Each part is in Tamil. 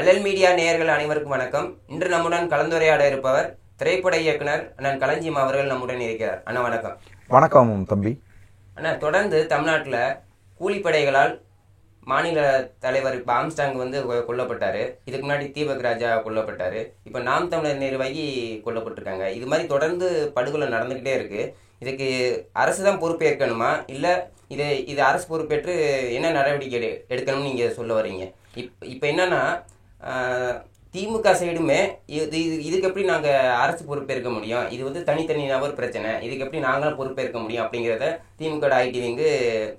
LL மீடியா நேயர்கள் அனைவருக்கும் வணக்கம். இன்று நம்முடன் கலந்துரையாட இருப்பவர் திரைப்பட இயக்குனர் அண்ணன் களஞ்சியம் அவர்கள் நம்முடன் இருக்கிறார். அண்ணா வணக்கம். வணக்கம் தம்பி. அண்ணா, தொடர்ந்து தமிழ்நாட்டில் கூலிப்படைகளால் மாநில தலைவர் இப்போ ஆம்ஸ்டாங் கொல்லப்பட்டாரு. இதுக்கு முன்னாடி தீபக் ராஜா கொல்லப்பட்டாரு. இப்போ நாம் தமிழர் நிர்வாகி கொல்லப்பட்டிருக்காங்க. இது மாதிரி தொடர்ந்து படுகொலை நடந்துக்கிட்டே இருக்கு. இதுக்கு அரசு தான் பொறுப்பேற்கணுமா, இல்லை இது அரசு பொறுப்பேற்று என்ன நடவடிக்கை எடுக்கணும்னு நீங்கள் சொல்ல வரீங்க? இப்போ என்னன்னா, திமுக சைடுமே இதுக்கு எப்படி நாங்கள் அரசு பொறுப்பேற்க முடியும், இது தனித்தனி நபர் பிரச்சனை, இதுக்கு எப்படி நாங்களும் பொறுப்பேற்க முடியும் அப்படிங்கிறத திமுக ஐடி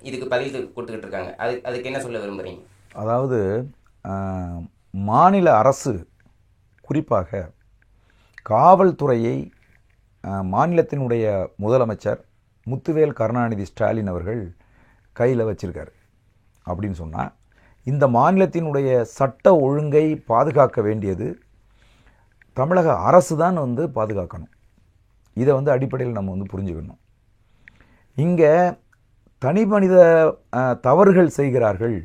இதுக்கு பதில் கொடுத்துக்கிட்டு இருக்காங்க. அதுக்கு என்ன சொல்ல விரும்புகிறீங்க? அதாவது மாநில அரசு குறிப்பாக காவல்துறையை மாநிலத்தினுடைய முதலமைச்சர் முத்துவேல் கருணாநிதி ஸ்டாலின் அவர்கள் கையில் வச்சிருக்காரு. அப்படின்னு சொன்னால் இந்த மாநிலத்தினுடைய சட்ட ஒழுங்கை பாதுகாக்க வேண்டியது தமிழக அரசு தான் பாதுகாக்கணும். இதை அடிப்படையில் நம்ம புரிஞ்சுக்கணும். இங்கே தனி மனித தவறுகள் செய்கிறார்கள்,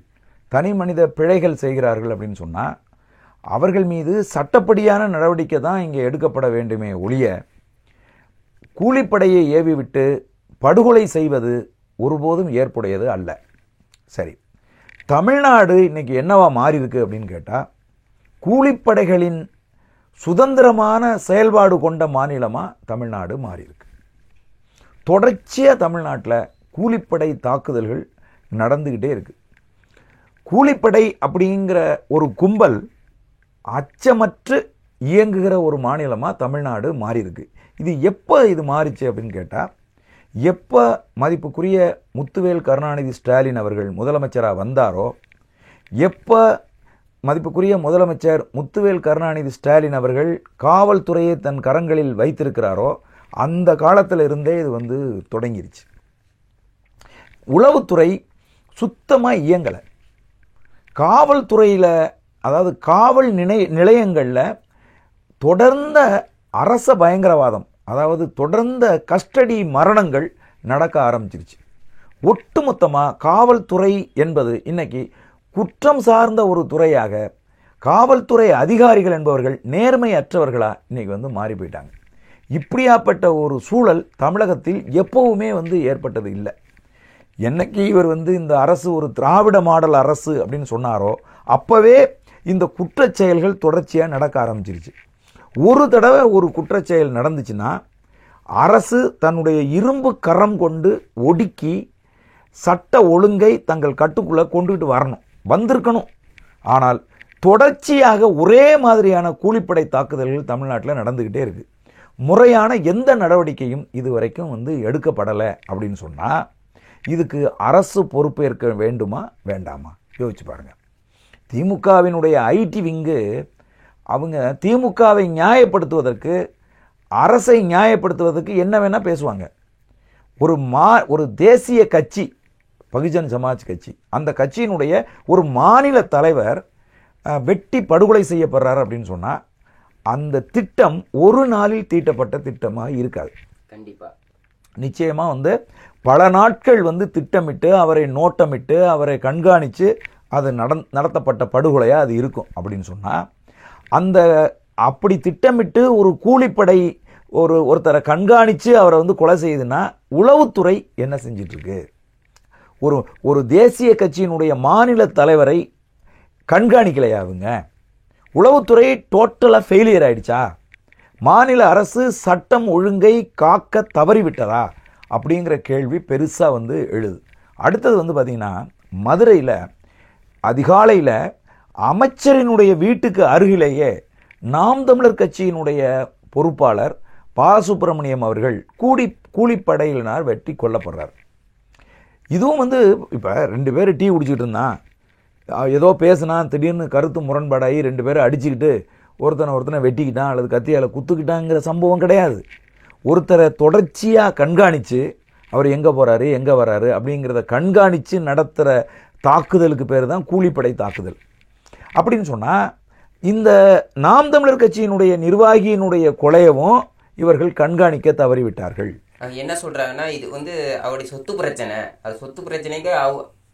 தனி மனித பிழைகள் செய்கிறார்கள் அப்படின்னு சொன்னால் அவர்கள் மீது சட்டப்படியான நடவடிக்கை தான் இங்கே எடுக்கப்பட வேண்டுமே ஒழிய கூலிப்படையை ஏவி விட்டு படுகொலை செய்வது ஒருபோதும் ஏற்புடையது அல்ல. சரி, தமிழ்நாடு இன்னைக்கு என்னவா மாறி இருக்கு அப்படின்னு கேட்டால், கூலிப்படைகளின் சுதந்திரமான செயல்பாடு கொண்ட மாநிலமாக தமிழ்நாடு மாறி இருக்கு. தொடர்ச்சியாக தமிழ்நாட்டில் கூலிப்படை தாக்குதல்கள் நடந்துக்கிட்டே இருக்கு. கூலிப்படை அப்படிங்கிற ஒரு கும்பல் அச்சமற்று இயங்குகிற ஒரு மாநிலமாக தமிழ்நாடு மாறி இருக்கு. இது மாறிச்சு அப்படின்னு கேட்டால், எப்போ மதிப்புக்குரிய முத்துவேல் கருணாநிதி ஸ்டாலின் அவர்கள் முதலமைச்சராக வந்தாரோ, எப்போ மதிப்புக்குரிய முதலமைச்சர் முத்துவேல் கருணாநிதி ஸ்டாலின் அவர்கள் காவல்துறையை தன் கரங்களில் வைத்திருக்கிறாரோ அந்த காலத்தில் இருந்தே இது தொடங்கிருச்சு. உளவுத்துறை சுத்தமாக இயங்கலை. காவல்துறையில், அதாவது காவல் நிலையங்களில் தொடர்ந்த அரச பயங்கரவாதம், அதாவது தொடர்ந்த கஸ்டடி மரணங்கள் நடக்க ஆரம்பிச்சிருச்சு. ஒட்டுமொத்தமாக காவல்துறை என்பது இன்னைக்கு குற்றம் சார்ந்த ஒரு துறையாக, காவல்துறை அதிகாரிகள் என்பவர்கள் நேர்மையற்றவர்களாக இன்னைக்கு மாறி போயிட்டாங்க. இப்படியாப்பட்ட ஒரு சூழல் தமிழகத்தில் எப்பவுமே ஏற்பட்டது இல்லை. என்னைக்கு இவர் இந்த அரசு ஒரு திராவிட மாடல் அரசு அப்படின்னு சொன்னாரோ அப்போவே இந்த குற்றச் செயல்கள் தொடர்ச்சியாக நடக்க ஆரம்பிச்சிருச்சு. ஒரு தடவை ஒரு குற்றச்செயல் நடந்துச்சுன்னா அரசு தன்னுடைய இரும்பு கரம் கொண்டு ஒடுக்கி சட்ட ஒழுங்கை தங்கள் கட்டுக்குள்ளே கொண்டுகிட்டு வந்திருக்கணும். ஆனால் தொடர்ச்சியாக ஒரே மாதிரியான கூலிப்படை தாக்குதல்கள் தமிழ்நாட்டில் நடந்துக்கிட்டே இருக்கு. முறையான எந்த நடவடிக்கையும் இதுவரைக்கும் எடுக்கப்படலை அப்படின்னு சொன்னால் இதுக்கு அரசு பொறுப்பேற்க வேண்டுமா வேண்டாமா யோசிச்சு பாருங்க. திமுகவினுடைய ஐடி விங்கு அவங்க திமுகவை நியாயப்படுத்துவதற்கு, அரசை நியாயப்படுத்துவதற்கு என்ன வேணால் பேசுவாங்க. ஒரு தேசிய கட்சி, பகுஜன் சமாஜ் கட்சி, அந்த கட்சியினுடைய ஒரு மாநில தலைவர் வெட்டி படுகொலை செய்யப்படுறார் அப்படின்னு சொன்னால் அந்த திட்டம் ஒரு நாளில் தீட்டப்பட்ட திட்டமாக இருக்காது. கண்டிப்பாக நிச்சயமாக பல நாட்கள் திட்டமிட்டு, அவரை நோட்டமிட்டு, அவரை கண்காணித்து அது நடத்தப்பட்ட படுகொலையாக அது இருக்கும். அப்படின்னு சொன்னால் அப்படி திட்டமிட்டு ஒரு கூலிப்படை ஒருத்தரை கண்காணித்து அவரை கொலை செய்யுதுன்னா உளவுத்துறை என்ன செஞ்சிட்டு இருக்கு? ஒரு தேசிய கட்சியினுடைய மாநில தலைவரை கண்காணிக்கலையா அவங்க? உளவுத்துறை டோட்டலாக ஃபெயிலியர் ஆயிடுச்சா? மாநில அரசு சட்டம் ஒழுங்கை காக்க தவறிவிட்டதா அப்படிங்கிற கேள்வி பெருசாக எழுது. அடுத்தது பார்த்தீங்கன்னா, மதுரையில் அதிகாலையில் அமைச்சரினுடைய வீட்டுக்கு அருகிலேயே நாம் தமிழர் கட்சியினுடைய பொறுப்பாளர் பாலசுப்ரமணியம் அவர்கள் கூலிப்படையினர் வெட்டி கொல்லப்படுறார். இதுவும் இப்போ 2 பேர் டீ குடிச்சிக்கிட்டு இருந்தான், ஏதோ பேசினா, திடீர்னு கருத்து முரண்பாடாகி 2 பேரை அடிச்சுக்கிட்டு ஒருத்தனை வெட்டிக்கிட்டான் அல்லது கத்தியால் குத்துக்கிட்டாங்கிற சம்பவம் கிடையாது. ஒருத்தரை தொடர்ச்சியாக கண்காணித்து அவர் எங்கே போகிறாரு எங்கே வராரு அப்படிங்கிறத கண்காணித்து நடத்துகிற தாக்குதலுக்கு பேர் தான் கூலிப்படை தாக்குதல். அப்படின்னு சொன்னால் இந்த நாம் தமிழர் கட்சியினுடைய நிர்வாகியினுடைய கொலையவும் இவர்கள் கண்காணிக்க தவறிவிட்டார்கள். என்ன சொல்கிறாங்கன்னா, இது அவருடைய சொத்து பிரச்சனை, அது சொத்து பிரச்சனைக்கு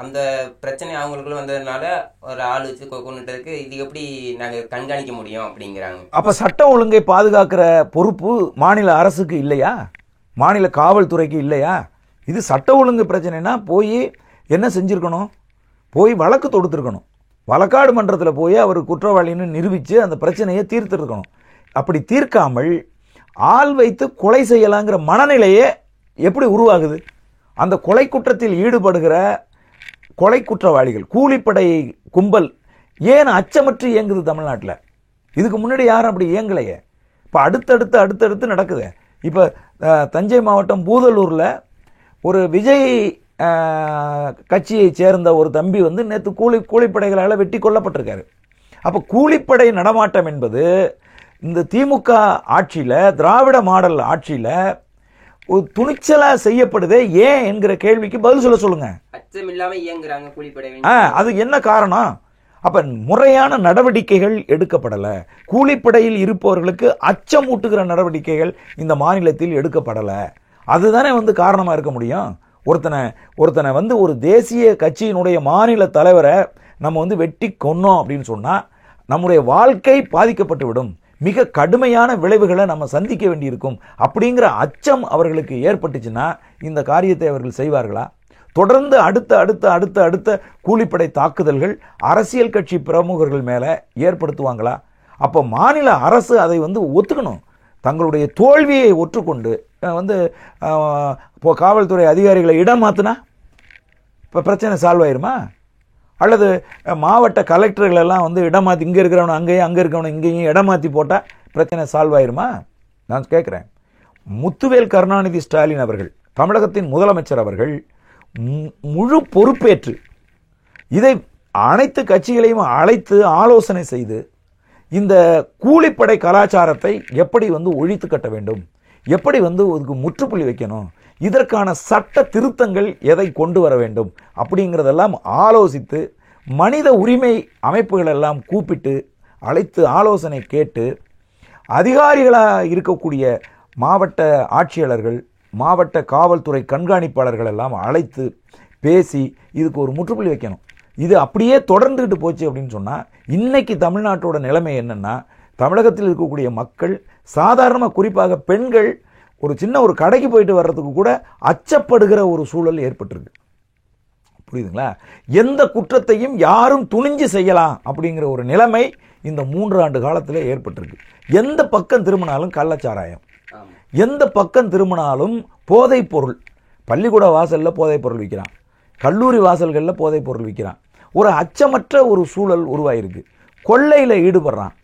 அந்த பிரச்சனை அவங்களுக்குள்ள வந்ததுனால ஒரு ஆள் வச்சு கொண்டுட்டதுக்கு இது எப்படி நாங்க கண்காணிக்க முடியும் அப்படிங்கிறாங்க. அப்ப சட்டம் ஒழுங்கை பாதுகாக்கிற பொறுப்பு மாநில அரசுக்கு இல்லையா? மாநில காவல்துறைக்கு இல்லையா? இது சட்ட ஒழுங்கு பிரச்சனைனா போய் என்ன செஞ்சிருக்கணும்? போய் வழக்கு தொடுத்திருக்கணும். வழக்காடு மன்றத்தில் போய் அவர் குற்றவாளின்னு நிரூபித்து அந்த பிரச்சனையை தீர்த்திருக்கணும். அப்படி தீர்க்காமல் ஆள் வைத்து கொலை செய்யலாங்கிற மனநிலையே எப்படி உருவாகுது? அந்த கொலை குற்றத்தில் ஈடுபடுகிற கொலை குற்றவாளிகள், கூலிப்படை கும்பல் ஏன் அச்சமற்று இயங்குது தமிழ்நாட்டில்? இதுக்கு முன்னாடி யாரும் அப்படி இயங்கலையே. இப்போ அடுத்தடுத்து நடக்குது. இப்போ தஞ்சை மாவட்டம் பூதலூரில் ஒரு விஜய் கட்சியை சேர்ந்த ஒரு தம்பி வந்து நேற்று கூலிப்படைகளால் வெட்டி கொல்லப்பட்டிருக்காரு. அப்போ கூலிப்படை நடமாட்டம் என்பது இந்த திமுக ஆட்சியில், திராவிட மாடல் ஆட்சியில் ஒரு துணிச்சலாக செய்யப்படுதே ஏன் என்கிற கேள்விக்கு பதில் சொல்லுங்க. அச்சம் இல்லாம இயங்குறாங்க கூலிப்படை. அது என்ன காரணம்? அப்ப முறையான நடவடிக்கைகள் எடுக்கப்படலை. கூலிப்படையில் இருப்பவர்களுக்கு அச்சம் ஊட்டுகிற நடவடிக்கைகள் இந்த மாநிலத்தில் எடுக்கப்படலை. அதுதானே வந்து காரணமா இருக்க முடியும். ஒருத்தனை வந்து ஒரு தேசிய கட்சியினுடைய மாநில தலைவரை நம்ம வந்து வெட்டி கொன்னோம் அப்படின்னு சொன்னா நம்முடைய வாழ்க்கை பாதிக்கப்பட்டு விடும், மிக கடுமையான விளைவுகளை நம்ம சந்திக்க வேண்டியிருக்கும் அப்படிங்கிற அச்சம் அவர்களுக்கு ஏற்பட்டுச்சுன்னா இந்த காரியத்தை அவர்கள் செய்வார்களா? தொடர்ந்து அடுத்த கூலிப்படை தாக்குதல்கள் அரசியல் கட்சி பிரமுகர்கள் மேல ஏற்படுத்துவாங்களா? அப்போ மாநில அரசு அதை வந்து ஒத்துக்கணும். தங்களுடைய தோல்வியை ஒற்றுக்கொண்டு வந்து இப்போ காவல்துறை அதிகாரிகளை இடம் மாற்றினா இப்போ பிரச்சனை சால்வ் ஆயிருமா? அல்லது மாவட்ட கலெக்டர்களெல்லாம் வந்து இடம் மாற்றி இங்கே இருக்கிறவனை அங்கேயும் அங்கே இருக்கிறவனை இங்கேயும் இடம் மாற்றி போட்டால் பிரச்சனை சால்வ் ஆயிருமா? நான் கேட்குறேன். முத்துவேல் கருணாநிதி ஸ்டாலின் அவர்கள், தமிழகத்தின் முதலமைச்சர் அவர்கள் முழு பொறுப்பேற்று இதை அனைத்து கட்சிகளையும் அழைத்து ஆலோசனை செய்து இந்த கூலிப்படை கலாச்சாரத்தை எப்படி வந்து ஒழித்து கட்ட வேண்டும், எப்படி வந்து அதுக்கு முற்றுப்புள்ளி வைக்கணும், இதற்கான சட்ட திருத்தங்கள் எதை கொண்டு வர வேண்டும் அப்படிங்கிறதெல்லாம் ஆலோசித்து மனித உரிமை அமைப்புகள் எல்லாம் கூப்பிட்டு அழைத்து ஆலோசனை கேட்டு அதிகாரிகளாக இருக்கக்கூடிய மாவட்ட ஆட்சியாளர்கள், மாவட்ட காவல்துறை கண்காணிப்பாளர்கள் எல்லாம் அழைத்து பேசி இதுக்கு ஒரு முற்றுப்புள்ளி வைக்கணும். இது அப்படியே தொடர்ந்துகிட்டு போச்சு அப்படின்னு சொன்னால் இன்னைக்கு தமிழ்நாட்டோட நிலைமை என்னன்னா, தமிழகத்தில் இருக்கக்கூடிய மக்கள் சாதாரணமாக குறிப்பாக பெண்கள் ஒரு சின்ன ஒரு கடைக்கு போயிட்டு வர்றதுக்கு கூட அச்சப்படுகிற ஒரு சூழல் ஏற்பட்டிருக்கு. புரியுதுங்களா? எந்த குற்றத்தையும் யாரும் துணிஞ்சு செய்யலாம் அப்படிங்கிற ஒரு நிலைமை இந்த 3 ஆண்டு காலத்தில் ஏற்பட்டிருக்கு. எந்த பக்கம் திரும்பினாலும் கள்ளச்சாராயம், எந்த பக்கம் திரும்பினாலும் போதைப் பொருள். பள்ளிக்கூட வாசலில் போதைப் பொருள் விற்கிறான், கல்லூரி வாசல்களில் போதைப் பொருள் விற்கிறான். ஒரு அச்சமற்ற ஒரு சூழல் உருவாயிருக்கு. கொள்ளையில் ஈடுபடுறான்,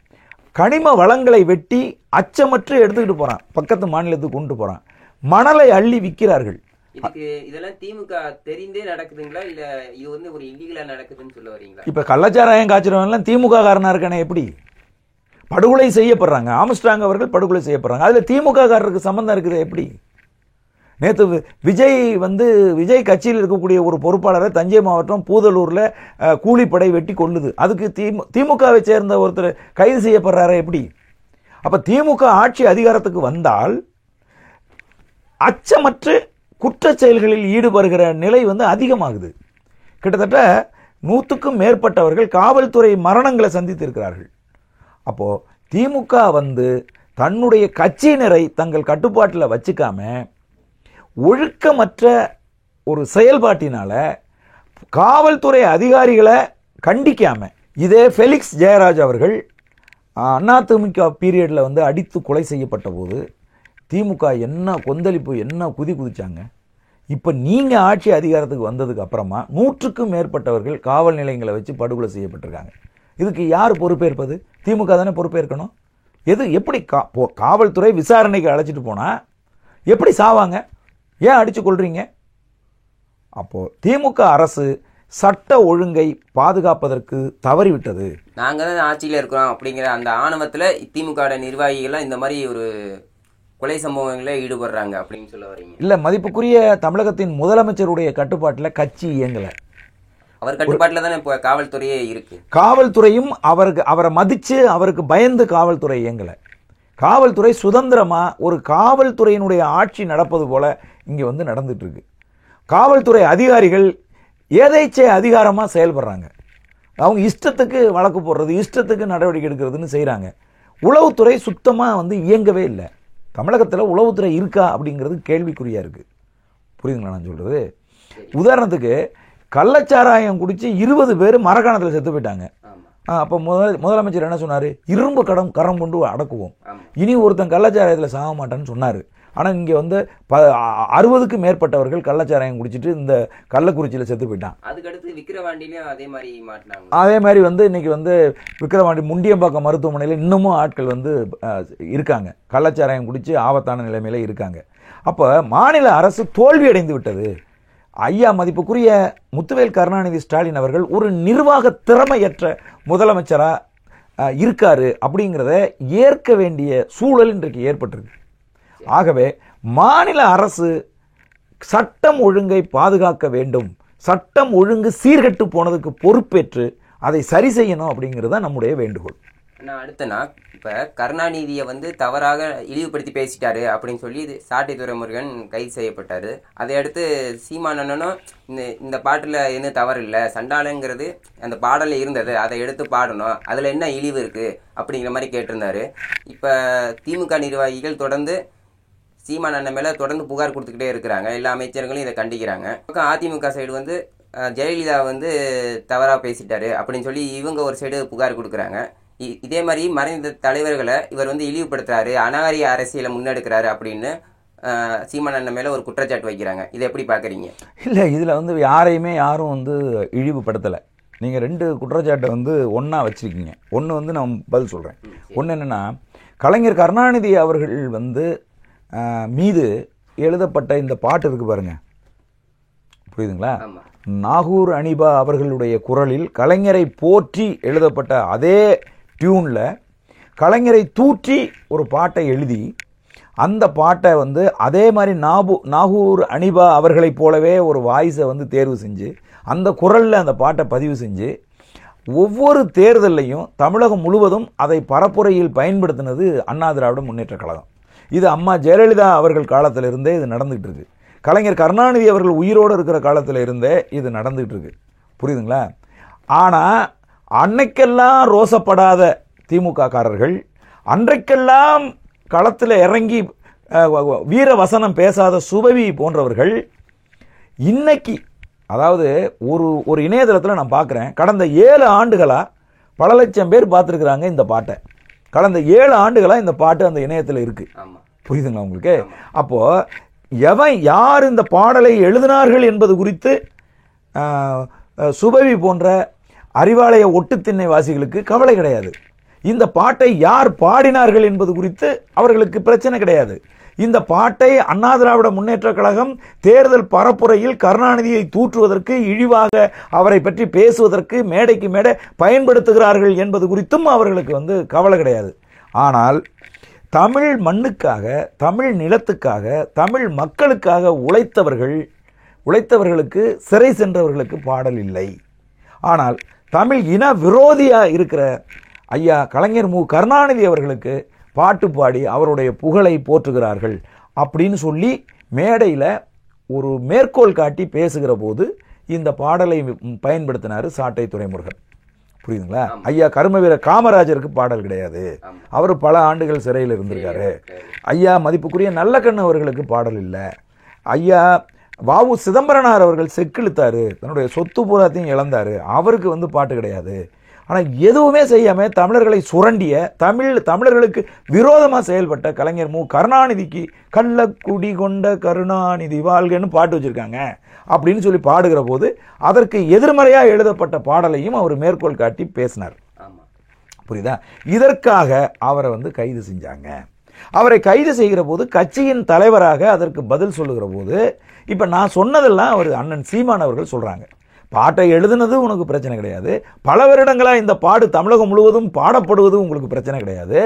கனிம வளங்களை வெட்டி அச்சமற்று எடுத்துக்கிட்டு போறான், பக்கத்து மாநிலத்துக்கு கொண்டு போறான். மணலை அள்ளி விற்கிறார்கள். இதெல்லாம் திமுக தெரிந்தே நடக்குதுங்களா, இல்ல இது வந்து ஒரு இல்லீகலா நடக்குதுன்னு சொல்ல வரீங்களா? இப்ப கள்ளச்சாராயம் காய்ச்சறவன் திமுக காரனா இருக்கானே, எப்படி படுகொலை செய்யப்படுறாங்க? ஆம்ஸ்ட்ராங் அவர்கள் படுகொலை செய்யப்படுறாங்க, அதுல திமுக காரருக்கு சம்பந்தம் இருக்குது எப்படி? நேற்று விஜய் கட்சியில் இருக்கக்கூடிய ஒரு பொறுப்பாளரை தஞ்சை மாவட்டம் பூதலூர்ல கூலிப்படை வெட்டி கொள்ளுது. அதுக்கு திமுகவை சேர்ந்த ஒருத்தர் கைது செய்யப்படுறாரு எப்படி? அப்ப திமுக ஆட்சி அதிகாரத்துக்கு வந்தால் அச்சமற்று குற்ற செயல்களில் ஈடுபடுகிற நிலை அதிகமாகுது. கிட்டத்தட்ட 100க்கும் மேற்பட்டவர்கள் காவல்துறை மரணங்களை சந்தித்திருக்கிறார்கள். அப்போ திமுக தன்னுடைய கட்சியினரை தங்கள் கட்டுப்பாட்டில் வச்சுக்காம ஒழுக்கமற்ற ஒரு செயல்பாட்டினால காவல்துறை அதிகாரிகளை கண்டிக்காம, இதே ஃபெலிக்ஸ் ஜெயராஜ் அவர்கள் அதிமுக பீரியட்ல அடித்து கொலை செய்யப்பட்ட போது திமுக என்ன கொந்தளிப்பு, என்ன குதிச்சாங்க. இப்ப நீங்க ஆட்சி அதிகாரத்துக்கு வந்ததுக்கு அப்புறமா 100க்கும் மேற்பட்டவர்கள் காவல் நிலையங்களை வச்சு படுகொலை செய்யப்பட்டிருக்காங்க. இதுக்கு யார் பொறுப்பேற்பது? திமுக தானே பொறுப்பேற்கணும். எப்படி காவல்துறை விசாரணைக்கு அழைச்சிட்டு போனா எப்படி சாவாங்க? ஏன் அடிச்சு கொள்றீங்க? அப்போ திமுக அரசு சட்ட ஒழுங்கை பாதுகாப்பதற்கு தவறிவிட்டது. நாங்க தான் ஆட்சியில இருக்கிறோம் அப்படிங்கிற அந்த ஆணவத்துல திமுக நிர்வாகிகள் இந்த மாதிரி ஒரு கொலை சம்பவங்களில் ஈடுபடுறாங்க அப்படின்னு சொல்ல வரீங்க? இல்ல, மதிப்புக்குரிய தமிழகத்தின் முதலமைச்சருடைய கட்டுப்பாட்டில் கட்சி இயங்கல. அவர் கட்டுப்பாட்டில் தானே இப்போ காவல்துறையே இருக்கு. காவல்துறையும் அவரை மதிச்சு அவருக்கு பயந்து காவல்துறை இயங்கல. காவல்துறை சுதந்திரமா ஒரு காவல்துறையினுடைய ஆட்சி நடப்பது போல இங்க நடந்துட்டு இருக்கு. காவல்துறை அதிகாரிகள் எதேச்சை அதிகாரமாக செயல்படுறாங்க. அவங்க இஷ்டத்துக்கு வழக்கு போடுறது, இஷ்டத்துக்கு நடவடிக்கை எடுக்கிறதுன்னு செய்கிறாங்க. உளவுத்துறை சுத்தமாக வந்து இயங்கவே இல்லை. தமிழகத்தில் உளவுத்துறை இருக்கா அப்படிங்கிறது கேள்விக்குறியாக இருக்குது. புரியுதுங்களா நான் சொல்கிறது? உதாரணத்துக்கு கள்ளச்சாராயம் குடித்து 20 பேர் மரக்காணத்தில் செத்து போயிட்டாங்க. அப்போ முதலமைச்சர் என்ன சொன்னார்? இரும்பு கரம் கொண்டு அடக்குவோம், இனி ஒருத்தன் கள்ளச்சாராயத்தில் சாக மாட்டான்னு சொன்னார். ஆனால் இங்கே வந்து 60க்கு மேற்பட்டவர்கள் கள்ளச்சாராயம் குடிச்சிட்டு இந்த கள்ளக்குறிச்சியில் செத்து போயிட்டான். அதுக்கடுத்து விக்கிரவாண்டிலையும் அதே மாதிரி மாட்டினாங்க. அதே மாதிரி வந்து இன்னைக்கு வந்து விக்கிரவாண்டி முண்டியம்பாக்கம் மருத்துவமனையில் இன்னமும் ஆட்கள் வந்து இருக்காங்க, கள்ளச்சாராயம் குடித்து ஆபத்தான நிலைமையில இருக்காங்க. அப்போ மாநில அரசு தோல்வி அடைந்து விட்டது. ஐயா மதிப்புக்குரிய முத்துவேல் கருணாநிதி ஸ்டாலின் அவர்கள் ஒரு நிர்வாக திறமையற்ற முதலமைச்சராக இருக்காரு அப்படிங்கிறத ஏற்க வேண்டிய சூழல் இன்றைக்கு ஏற்பட்டிருக்கு. ஆகவே மாநில அரசு சட்டம் ஒழுங்கை பாதுகாக்க வேண்டும், சட்டம் ஒழுங்கு சீர்கெட்டு போனதுக்கு பொறுப்பேற்று அதை சரி செய்யணும் அப்படிங்கிறது தான் நம்முடைய வேண்டுகோள். நான் அடுத்தனா இப்போ கருணாநிதியை வந்து தவறாக இழிவுபடுத்தி பேசிட்டாரு அப்படின்னு சொல்லி சாட்டை துரைமுருகன் கைது செய்யப்பட்டாரு. அதை அடுத்து சீமானனும் இந்த பாட்டில் எதுவும் தவறு இல்லை, சண்டாளங்கிறது அந்த பாடலில் இருந்தது, அதை எடுத்து பாடணும், அதில் என்ன இழிவு இருக்குது அப்படிங்கிற மாதிரி கேட்டிருந்தாரு. இப்போ திமுக நிர்வாகிகள் தொடர்ந்து சீமான் அண்ணன் மேலே தொடர்ந்து புகார் கொடுத்துக்கிட்டே இருக்கிறாங்க. எல்லா அமைச்சர்களும் இதை கண்டிக்கிறாங்க. பக்கம் அதிமுக சைடு வந்து ஜெயலலிதா வந்து தவறாக பேசிட்டாரு அப்படின்னு சொல்லி இவங்க ஒரு சைடு புகார் கொடுக்குறாங்க. இதே மாதிரி மறைந்த தலைவர்களை இவர் வந்து இழிவுபடுத்துறாரு, அநாகரிக அரசியலை முன்னெடுக்கிறாரு அப்படின்னு சீமான் அண்ணன் மேலே ஒரு குற்றச்சாட்டு வைக்கிறாங்க. இதை எப்படி பார்க்குறீங்க? இல்லை, இதில் வந்து யாரும் வந்து இழிவுபடுத்தலை. நீங்கள் 2 குற்றச்சாட்டை வந்து ஒன்றா வச்சுருக்கீங்க. ஒன்று வந்து நான் பதில் சொல்கிறேன். ஒன்று என்னென்னா, கலைஞர் கருணாநிதி அவர்கள் வந்து மீது எழுதப்பட்ட இந்த பாட்டு இருக்கு பாருங்க, புரியுதுங்களா? நாகூர் அனிபா அவர்களுடைய குரலில் கலைஞரை போற்றி எழுதப்பட்ட அதே டியூனில் கலைஞரை தூற்றி ஒரு பாட்டை எழுதி அந்த பாட்டை வந்து அதே மாதிரி நாகூர் அனிபா அவர்களைப் போலவே ஒரு வாய்ஸை வந்து தேர்வு செஞ்சு அந்த குரலில் அந்த பாட்டை பதிவு செஞ்சு ஒவ்வொரு தேர்தலையும் தமிழகம் முழுவதும் அதை பரப்புரையில் பயன்படுத்தினது அண்ணா திராவிட முன்னேற்ற கழகம். இது அம்மா ஜெயலலிதா அவர்கள் காலத்திலிருந்தே இது நடந்துகிட்டு இருக்கு. கலைஞர் கருணாநிதி அவர்கள் உயிரோடு இருக்கிற காலத்தில் இருந்தே இது நடந்துகிட்டு இருக்கு. புரியுதுங்களா? ஆனால் அன்னைக்கெல்லாம் ரோசப்படாத திமுக காரர்கள், அன்றைக்கெல்லாம் களத்தில் இறங்கி வீர வசனம் பேசாத சுபவி போன்றவர்கள் இன்னைக்கு, அதாவது ஒரு இணையதளத்தில் நான் பார்க்குறேன், கடந்த 7 ஆண்டுகளாக பல லட்சம் பேர் பார்த்துருக்குறாங்க இந்த பாட்டை. கடந்த 7 ஆண்டுகளாக இந்த பாட்டு அந்த இணையத்தில் இருக்கு. புரியுதுங்களா உங்களுக்கு? அப்போ யார் இந்த பாடலை எழுதினார்கள் என்பது குறித்து சுபவி போன்ற அறிவாலய ஒட்டு திண்ணை வாசிகளுக்கு கவலை கிடையாது. இந்த பாட்டை யார் பாடினார்கள் என்பது குறித்து அவர்களுக்கு பிரச்சனை கிடையாது. இந்த பாட்டை அண்ணா திராவிட முன்னேற்ற கழகம் தேர்தல் பரப்புரையில் கருணாநிதியை தூற்றுவதற்கு, இழிவாக அவரை பற்றி பேசுவதற்கு மேடைக்கு மேடை பயன்படுத்துகிறார்கள் என்பது குறித்தும் அவர்களுக்கு வந்து கவலை கிடையாது. ஆனால் தமிழ் மண்ணுக்காக, தமிழ் நிலத்துக்காக, தமிழ் மக்களுக்காக உழைத்தவர்களுக்கு சிறை சென்றவர்களுக்கு பாடல் இல்லை. ஆனால் தமிழ் இன விரோதியாக இருக்கிற ஐயா கலைஞர் கருணாநிதி அவர்களுக்கு பாட்டு பாடி அவருடைய புகழை போற்றுகிறார்கள் அப்படின்னு சொல்லி மேடையில் ஒரு மேற்கோள் காட்டி பேசுகிற போது இந்த பாடலை பயன்படுத்தினார் சாட்டை துரைமுருகன். புரியுதுங்களா? ஐயா கர்மவீர காமராஜருக்கு பாடல் கிடையாது, அவர் பல ஆண்டுகள் சிறையில் இருந்திருக்காரு. ஐயா மதிப்புக்குரிய நல்லக்கண்ணு அவர்களுக்கு பாடல் இல்லை. ஐயா வாவு சிதம்பரனார் அவர்கள் செக்கிழுத்தாரு, தன்னுடைய சொத்து பூராத்தையும் இழந்தாரு, அவருக்கு வந்து பாட்டு கிடையாது. ஆனால் எதுவுமே செய்யாமல் தமிழர்களை சுரண்டிய, தமிழர்களுக்கு விரோதமாக செயல்பட்ட கலைஞர் கருணாநிதிக்கு கள்ளக்குடி கொண்ட கருணாநிதி வாழ்கன்னு பாட்டு வச்சுருக்காங்க அப்படின்னு சொல்லி பாடுகிற போது அதற்கு எதிர்மறையாக எழுதப்பட்ட பாடலையும் அவர் மேற்கோள் காட்டி பேசினார். புரியுதா? இதற்காக அவரை வந்து கைது செஞ்சாங்க. அவரை கைது செய்கிற போது கட்சியின் தலைவராக அதற்கு பதில் சொல்லுகிற போது இப்போ நான் சொன்னதெல்லாம் அவர் அண்ணன் சீமான் அவர்கள் சொல்கிறாங்க. பாட்டை எழுதுனது உனக்கு பிரச்சனை கிடையாது, பல வருடங்களாக இந்த பாடு தமிழகம் முழுவதும் பாடப்படுவது உங்களுக்கு பிரச்சனை கிடையாது.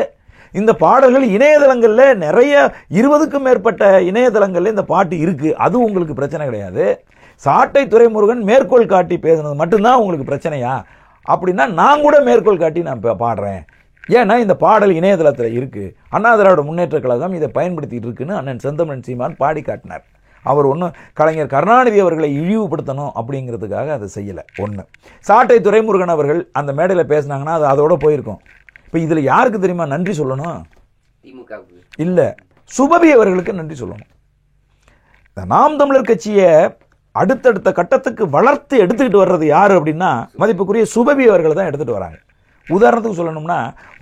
இந்த பாடல்கள் இணையதளங்களில் நிறைய 20க்கும் மேற்பட்ட இணையதளங்களில் இந்த பாட்டு இருக்குது, அது உங்களுக்கு பிரச்சனை கிடையாது. சாட்டை துரைமுருகன் மேற்கோள் காட்டி பேசுனது மட்டும்தான் உங்களுக்கு பிரச்சனையா அப்படின்னா நான் கூட மேற்கோள் காட்டி நான் பாடுறேன். ஏன்னா இந்த பாடல் இணையதளத்தில் இருக்குது, அண்ணா திராவிட முன்னேற்ற கழகம் இதை பயன்படுத்திட்டு இருக்குன்னு அண்ணன் செந்தமிழன் சீமான் பாடி காட்டினார். அவர் ஒன்றும் கலைஞர் கருணாநிதி அவர்களை இழிவுபடுத்தணும் அப்படிங்கிறதுக்காக அதை செய்யலை. ஒன்று. சாட்டை துரைமுருகன் அவர்கள் அந்த மேடையில் பேசினாங்கன்னா அது அதோட போயிருக்கும். இப்போ இதில் யாருக்கு தெரியுமா நன்றி சொல்லணும்? இல்லை, சுபவி அவர்களுக்கு நன்றி சொல்லணும். நாம் தமிழர் கட்சியை அடுத்தடுத்த கட்டத்துக்கு வளர்த்து எடுத்துக்கிட்டு வர்றது யார் அப்படின்னா மதிப்புக்குரிய சுபவி அவர்கள் தான் எடுத்துகிட்டு வராங்க. உதாரணத்துக்கு சொல்லணும்னா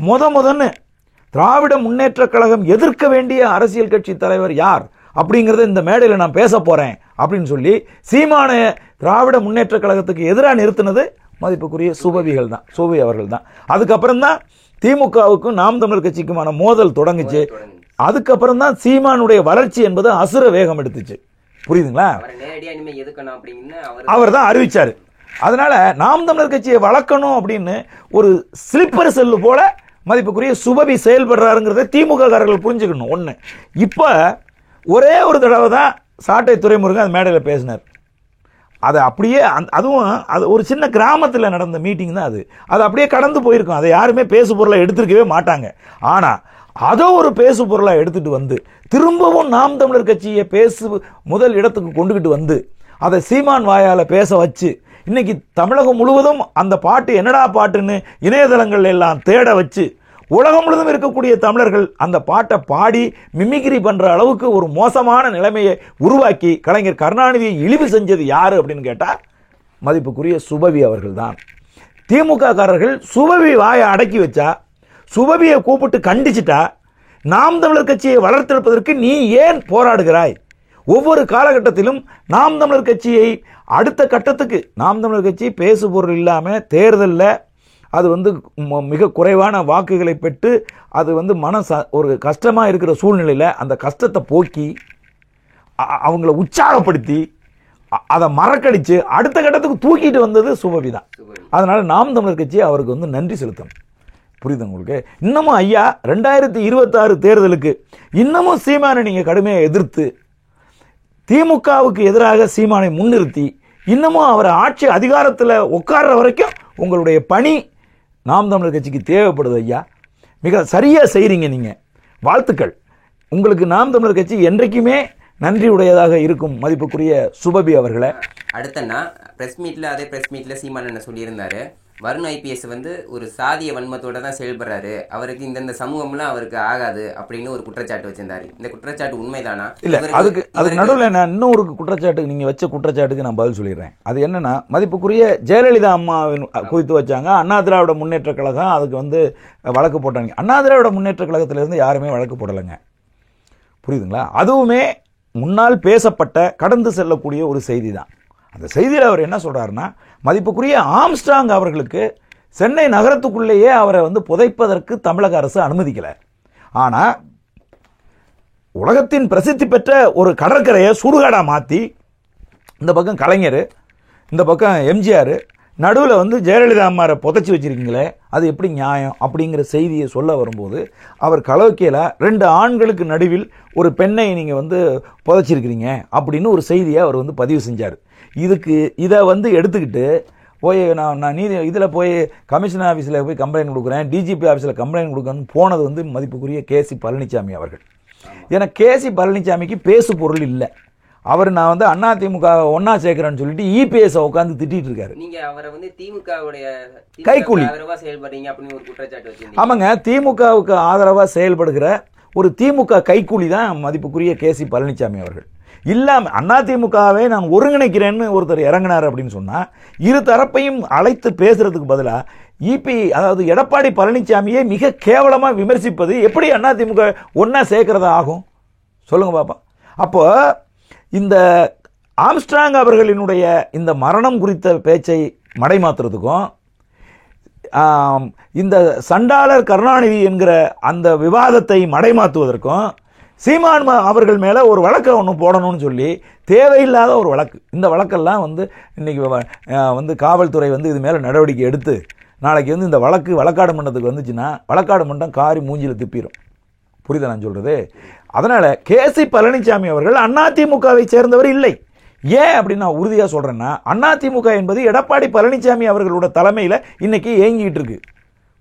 முதன்னு திராவிட முன்னேற்ற கழகம் எதிர்க்க வேண்டிய அரசியல் கட்சி தலைவர் யார் அப்படிங்கிறத இந்த மேடையில் நான் பேச போகிறேன் அப்படின்னு சொல்லி சீமான திராவிட முன்னேற்ற கழகத்துக்கு எதிராக நிறுத்தினது மதிப்புக்குரிய சுபவி அவர்கள் தான். அதுக்கப்புறம் தான் திமுகவுக்கும் நாம் தமிழர் கட்சிக்குமான மோதல் தொடங்குச்சு. அதுக்கப்புறம் தான் சீமானுடைய வளர்ச்சி என்பது அசுர வேகம் எடுத்துச்சு. புரியுதுங்களா? அவர் தான் அறிவிச்சாரு. அதனால நாம் தமிழர் கட்சியை வளர்க்கணும் அப்படின்னு ஒரு ஸ்லிப்பர் செல்லு போல மதிப்புக்குரிய சுபவி செயல்படுறாருங்கிறத திமுக காரர்கள் புரிஞ்சுக்கணும். ஒன்று. இப்போ ஒரே ஒரு தடவை தான் சாட்டை துரைமுருகன் அந்த மேடையில் பேசினார். அதை அப்படியே அதுவும் அது ஒரு சின்ன கிராமத்தில் நடந்த மீட்டிங் தான். அது அப்படியே கடந்து போயிருக்கும். அதை யாருமே பேசு பொருளை எடுத்துருக்கவே மாட்டாங்க. ஆனால் அதை ஒரு பேசு பொருளாக எடுத்துட்டு வந்து திரும்பவும் நாம் தமிழர் கட்சியை முதல் இடத்துக்கு கொண்டுகிட்டு வந்து அதை சீமான் வாயால் பேச வச்சு இன்னைக்கு தமிழகம் முழுவதும் அந்த பாட்டு என்னடா பாட்டுன்னு இணையதளங்கள் எல்லாம் தேட வச்சு உலகம் முழுவதும் இருக்கக்கூடிய தமிழர்கள் அந்த பாட்டை பாடி மிமிக்ரி பண்ற அளவுக்கு ஒரு மோசமான நிலைமையை உருவாக்கி கலைஞர் கருணாநிதியை இழிவு செஞ்சது யாரு அப்படின்னு கேட்டா மதிப்புக்குரிய சுபவி அவர்கள் தான். திமுக காரர்கள் சுபவி வாயை அடக்கி வச்சா, சுபவியை கூப்பிட்டு கண்டிச்சிட்டா, நாம் தமிழர் கட்சியை வளர்த்தெடுப்பதற்கு நீ ஏன் போராடுகிறாய்? ஒவ்வொரு காலகட்டத்திலும் நாம் தமிழர் கட்சியை அடுத்த கட்டத்துக்கு நாம் தமிழர் கட்சி பேசு பொருள் இல்லாமல் தேர்தலில் அது மிக குறைவான வாக்குகளை பெற்று அது ஒரு கஷ்டமாக இருக்கிற சூழ்நிலையில் அந்த கஷ்டத்தை போக்கி அவங்கள உற்சாகப்படுத்தி அதை மறக்கடிச்சு அடுத்த கட்டத்துக்கு தூக்கிட்டு வந்தது சுபவி தான். அதனால நாம் தமிழர் கட்சி அவருக்கு நன்றி செலுத்தணும். புரியுது உங்களுக்கு? இன்னமும் ஐயா 2026 தேர்தலுக்கு இன்னமும் சீமானை நீங்கள் கடுமையாக எதிர்த்து திமுகவுக்கு எதிராக சீமானை முன்னிறுத்தி இன்னமும் அவரை ஆட்சி அதிகாரத்தில் உட்கார்ற வரைக்கும் உங்களுடைய பணி நாம் தமிழர் கட்சிக்கு தேவைப்படுது ஐயா. மிக சரியாக செய்கிறீங்க நீங்கள். வாழ்த்துக்கள். உங்களுக்கு நாம் தமிழர் கட்சி என்றைக்குமே நன்றி உடையதாக இருக்கும் மதிப்புக்குரிய சுபவி அவர்களை. அடுத்தன்னா அதே ப்ரெஸ் மீட்டில் சீமான் என்ன சொல்லியிருந்தாரு, வருண் ஐபிஎஸ் ஒரு சாதிய வன்மத்தோட தான் செயல்படுறாரு, அவருக்கு இந்த சமூகம்லாம் அவருக்கு ஆகாது அப்படின்னு ஒரு குற்றச்சாட்டு வச்சிருந்தாரு. இந்த குற்றச்சாட்டு உண்மைதானா? இல்ல, அதுக்கு நடுவில் நான் இன்னும் ஒரு குற்றச்சாட்டுக்கு நீங்க வச்ச குற்றச்சாட்டுக்கு நான் பதில் சொல்லிடுறேன். அது என்னன்னா, மதிப்புக்குரிய ஜெயலலிதா அம்மாவின் குறித்து வச்சாங்க. அண்ணா திராவிட முன்னேற்ற கழகம் அதுக்கு வழக்கு போட்டாங்க. அண்ணா திராவிட முன்னேற்ற கழகத்திலிருந்து யாருமே வழக்கு போடலைங்க. புரியுதுங்களா? அதுவுமே முன்னால் பேசப்பட்ட கடந்து செல்லக்கூடிய ஒரு செய்தி தான். அந்த செய்தியில் அவர் என்ன சொல்றாருன்னா, மதிப்புக்குரிய ஆம்ஸ்ட்ராங் அவர்களுக்கு சென்னை நகரத்துக்குள்ளேயே அவரை புதைப்பதற்கு தமிழக அரசு அனுமதிக்கல. ஆனா உலகத்தின் பிரசித்தி பெற்ற ஒரு கடற்கரையை சுடுகாடா மாத்தி இந்த பக்கம் கலைஞர், இந்த பக்கம் எம்ஜிஆர், நடுவில் ஜெயலலிதா அம்மாரை புதைச்சி வச்சிருக்கீங்களே, அது எப்படி நியாயம் அப்படிங்கிற செய்தியை சொல்ல வரும்போது அவர் கலோக்கியலா 2 ஆண்களுக்கு நடுவில் ஒரு பெண்ணை நீங்கள் புதைச்சிருக்கிறீங்க அப்படின்னு ஒரு செய்தியை அவர் பதிவு செஞ்சார். இதை எடுத்துக்கிட்டு போய் நான் இதில் போய் கமிஷனர் ஆஃபீஸில் போய் கம்ப்ளைண்ட் கொடுக்குறேன், டிஜிபி ஆஃபீஸில் கம்ப்ளைண்ட் கொடுக்கணும்னு போனது மதிப்புக்குரிய கேசி பழனிசாமி அவர்கள். ஏன்னா கேசி பழனிசாமிக்கு பேசு பொருள் இல்லை. அவர் நான் அதிமுக ஒன்னா சேர்க்கிறேன்னு சொல்லிட்டு இபிஎஸ் உட்காந்து திட்டிட்டு இருக்காரு. நீங்க அவரை திமுகவுடைய கைக்கூலி செயல்படுறீங்க அப்படின்னு ஒரு குற்றச்சாட்டு வச்சிருந்தீங்க. ஆமாங்க, திமுகவுக்கு ஆதரவா செயல்படுகிற ஒரு திமுக கைக்கூலி தான் மதிப்புக்குரிய கேசி பழனிசாமி அவர்கள். இல்லாம அதிமுகவை நான் ஒருங்கிணைக்கிறேன்னு ஒருத்தர் இறங்கினார் அப்படின்னு சொன்னா, இரு தரப்பையும் அழைத்து பேசுறதுக்கு பதிலா அதாவது எடப்பாடி பழனிசாமியை மிக கேவலமா விமர்சிப்பது எப்படி அதிமுக ஒன்னா சேர்க்கிறதா ஆகும் சொல்லுங்க பாப்பா. அப்போ இந்த ஆம்ஸ்ட்ராங் அவர்களினுடைய இந்த மரணம் குறித்த பேச்சை மடைமாத்துறதுக்கும் இந்த சண்டாளர் கருணாநிதி என்கிற அந்த விவாதத்தை மடைமாத்துவதற்கும் சீமான் அவர்கள் மேலே ஒரு வழக்கை ஒன்று போடணும்னு சொல்லி தேவையில்லாத ஒரு வழக்கு. இந்த வழக்கெல்லாம் இன்னைக்கு காவல்துறை இது மேலே நடவடிக்கை எடுத்து நாளைக்கு இந்த வழக்கு வழக்காடு மன்றத்துக்கு வந்துச்சுன்னா வழக்காடு மன்றம் காரி மூஞ்சியில் திப்பிடும். புரியுதா நான் சொல்றது? அதனால கேசி பழனிசாமி அவர்கள் அதிமுகவை சேர்ந்தவர் இல்லை. ஏன் அப்படின்னு நான் உறுதியாக சொல்றேன்னா, அதிமுக என்பது எடப்பாடி பழனிசாமி அவர்களோட தலைமையில் இன்னைக்கு இயங்கிட்டு இருக்கு.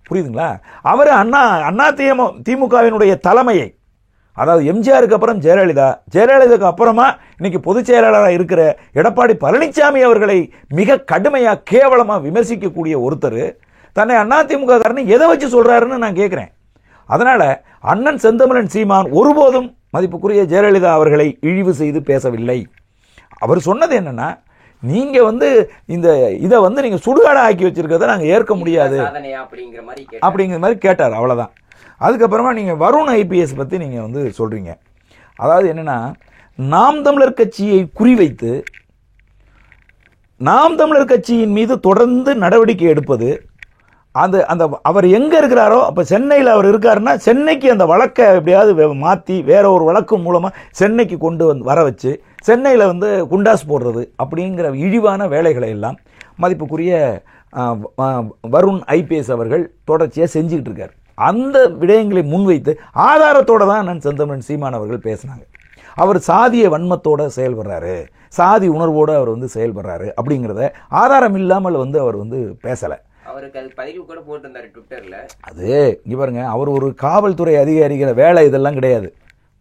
புரியுதுங்களா? அவர் திமுகவினுடைய தலைமையை அதாவது எம்ஜிஆருக்கு அப்புறம் ஜெயலலிதாவுக்கு அப்புறமா இன்னைக்கு பொதுச் செயலாளராக இருக்கிற எடப்பாடி பழனிசாமி அவர்களை மிக கடுமையாக கேவலமாக விமர்சிக்கக்கூடிய ஒருத்தர் தன்னை அதிமுக காரன்னு எதை வச்சு சொல்றாருன்னு நான் கேட்கிறேன். அதனால அண்ணன் செந்தமிழன் சீமான் ஒருபோதும் மதிப்புக்குரிய ஜெயலலிதா அவர்களை இழிவு செய்து பேசவில்லை. அவர் சொன்னது என்னன்னா, நீங்க இந்த இதை நீங்க சுடுகாடா ஆக்கி வச்சிருக்கிறத நாங்க ஏற்க முடியாது அப்படிங்கிற மாதிரி கேட்டார். அவ்வளவுதான். அதுக்கப்புறமா நீங்க வருண் ஐபிஎஸ் பத்தி நீங்க சொல்றீங்க. அதாவது என்னன்னா, நாம் தமிழர் கட்சியை குறிவைத்து நாம் தமிழர் கட்சியின் மீது தொடர்ந்து நடவடிக்கை எடுப்பது, அந்த அவர் எங்க இருக்கிறாரோ, அப்ப சென்னையில் அவர் இருக்காருன்னா சென்னைக்கு அந்த வழக்கை எப்படியாவது மாற்றி வேற ஒரு வழக்கு மூலமா சென்னைக்கு கொண்டு வர வச்சு சென்னையில் குண்டாஸ் போடுறது அப்படிங்கிற இழிவான வேலைகளை எல்லாம் மதிப்புக்குரிய வருண் ஐபிஎஸ் அவர்கள் தொடர்ச்சியாக செஞ்சுக்கிட்டு இருக்கார். அந்த விடயங்களை முன்வைத்து ஆதாரத்தோடு தான் நான் செந்தமிழன் சீமான் அவர்கள் பேசினாங்க. அவர் சாதிய வன்மத்தோட செயல்படுறாரு, சாதி உணர்வோடு அவர் செயல்படுறாரு அப்படிங்கிறத ஆதாரம் இல்லாமல் அவர் பேசலை. அவருக்கு அது பதிவு கூட போட்டிருந்தாரு ட்விட்டர்ல. அது இங்க பாருங்க, அவர் ஒரு காவல்துறை அதிகாரிகிற வேலை இதெல்லாம் கிடையாது.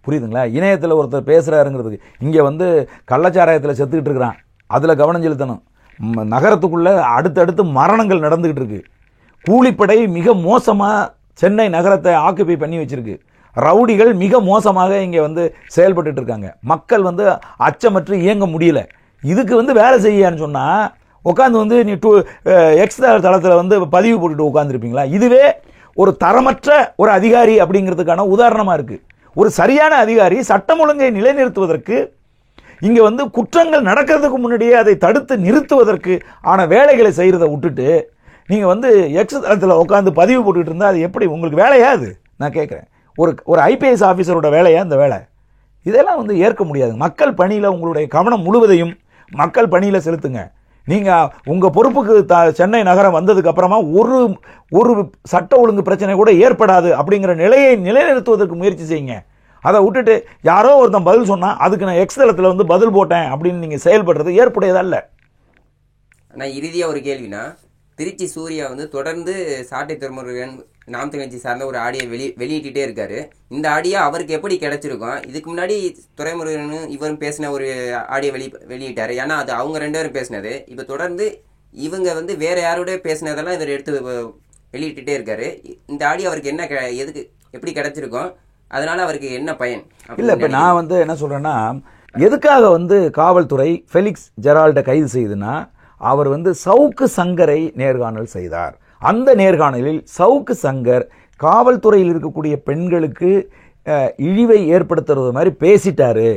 புரியுதுங்களா? இணையத்தில் ஒருத்தர் பேசுறாருங்கிறதுக்கு இங்கே கள்ளச்சாராயத்தில் செத்துக்கிட்டு இருக்கிறான், அதில் கவனம் செலுத்தணும். நகரத்துக்குள்ள அடுத்தடுத்து மரணங்கள் நடந்துகிட்டு இருக்கு. கூலிப்படை மிக மோசமாக சென்னை நகரத்தை ஆக்குபை பண்ணி வச்சிருக்கு. ரவுடிகள் மிக மோசமாக இங்கே செயல்பட்டு இருக்காங்க. மக்கள் அச்சமற்று இயங்க முடியல. இதுக்கு வேலை செய்யான்னு சொன்னால் உட்காந்து நீ எக்ஸ் தளத்தில் பதிவு போட்டுட்டு உட்காந்துருப்பீங்களா? இதுவே ஒரு தரமற்ற ஒரு அதிகாரி அப்படிங்கிறதுக்கான உதாரணமாக இருக்குது. ஒரு சரியான அதிகாரி சட்டம் ஒழுங்கை நிலைநிறுத்துவதற்கு, இங்கே குற்றங்கள் நடக்கிறதுக்கு முன்னாடியே அதை தடுத்து நிறுத்துவதற்கு ஆன வேலைகளை செய்கிறத விட்டுட்டு நீங்கள் எக்ஸ் தளத்தில் உட்காந்து பதிவு போட்டுக்கிட்டு இருந்தால் அது எப்படி உங்களுக்கு வேலையா? அது நான் கேட்குறேன். ஒரு ஐபிஎஸ் ஆஃபீஸரோட வேலையா இந்த வேலை? இதெல்லாம் ஏற்க முடியாது. மக்கள் பணியில் உங்களுடைய கவனம் முழுவதையும் மக்கள் பணியில் செலுத்துங்க. நீங்கள் உங்கள் பொறுப்புக்கு சென்னை நகரம் வந்ததுக்கு அப்புறமா ஒரு சட்ட ஒழுங்கு பிரச்சனை கூட ஏற்படாது அப்படிங்கிற நிலையை நிலைநிறுத்துவதற்கு முயற்சி செய்யுங்க. அதை விட்டுட்டு யாரோ ஒருத்தன் பதில் சொன்னால் அதுக்கு நான் எக்ஸ் தளத்தில் பதில் போட்டேன் அப்படின்னு நீங்கள் செயல்படுறது ஏற்புடையதல்ல. ஆனால் இறுதியாக ஒரு கேள்வினா, திருச்சி சூர்யா தொடர்ந்து சாட்டை துறைமுருகன் நாம் தமிழ் கட்சி சார்ந்த ஒரு ஆடியோ வெளியிட்டே இருக்காரு. இந்த ஆடியோ அவருக்கு எப்படி கிடைச்சிருக்கும்? இதுக்கு முன்னாடி துறைமுருகன் இவரும் பேசின ஒரு ஆடியோ வெளியிட்டாரு. ஏன்னா அது அவங்க 2 பேரும் பேசினது. இப்போ தொடர்ந்து இவங்க வேற யாரோட பேசினதெல்லாம் இவர் எடுத்து வெளியிட்டே இருக்காரு. இந்த ஆடியோ அவருக்கு என்ன எதுக்கு எப்படி கிடைச்சிருக்கும்? அதனால அவருக்கு என்ன பயன்? இல்லை, இப்போ நான் என்ன சொல்றேன்னா, எதுக்காக காவல்துறை ஃபெலிக்ஸ் ஜெரால்டை கைது செய்யுதுன்னா, அவர் சவுக்கு சங்கரை நேர்காணல் செய்தார். அந்த நேர்காணலில் சவுக்கு சங்கர் காவல்துறையில் இருக்கக்கூடிய பெண்களுக்கு இழிவை ஏற்படுத்துறது மாதிரி பேசிட்டாரு.